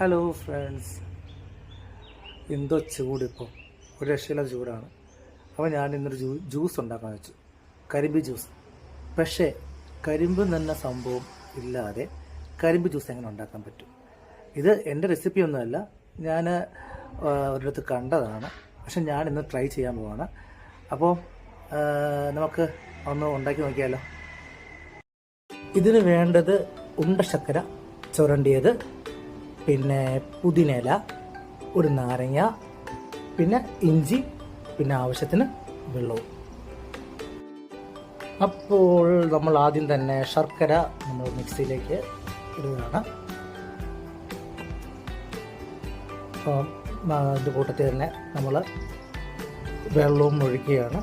Hello friends, എന്തോ ചൂടിപ്പോൾ ഒരു രക്ഷയില്ലാത്ത ചൂടാണ്. അപ്പോൾ ഞാൻ ഇന്നൊരു ജ്യൂസ് ഉണ്ടാക്കാൻ വെച്ചു, കരിമ്പ് ജ്യൂസ്. പക്ഷേ കരിമ്പ് തന്നെ സംഭവം ഇല്ലാതെ കരിമ്പ് ജ്യൂസ് എങ്ങനെ ഉണ്ടാക്കാൻ പറ്റും? ഇത് എൻ്റെ റെസിപ്പി ഒന്നുമല്ല, ഞാൻ ഒരിടത്ത് കണ്ടതാണ്. പക്ഷെ ഞാൻ ഇന്ന് ട്രൈ ചെയ്യാൻ പോവാണ്. അപ്പോൾ നമുക്ക് ഒന്ന് ഉണ്ടാക്കി നോക്കിയാലോ. ഇതിന് വേണ്ടത് ഉണ്ട ശർക്കര ചുരണ്ടിയത്, പിന്നെ പുതിനയില, ഒരു നാരങ്ങ, പിന്നെ ഇഞ്ചി, പിന്നെ ആവശ്യത്തിന് വെള്ളവും. അപ്പോൾ നമ്മൾ ആദ്യം തന്നെ ശർക്കര നമ്മൾ മിക്സിയിലേക്ക് ഇടുകയാണ്. അപ്പം അതിൻ്റെ കൂട്ടത്തിൽ തന്നെ നമ്മൾ വെള്ളവും ഒഴിക്കുകയാണ്.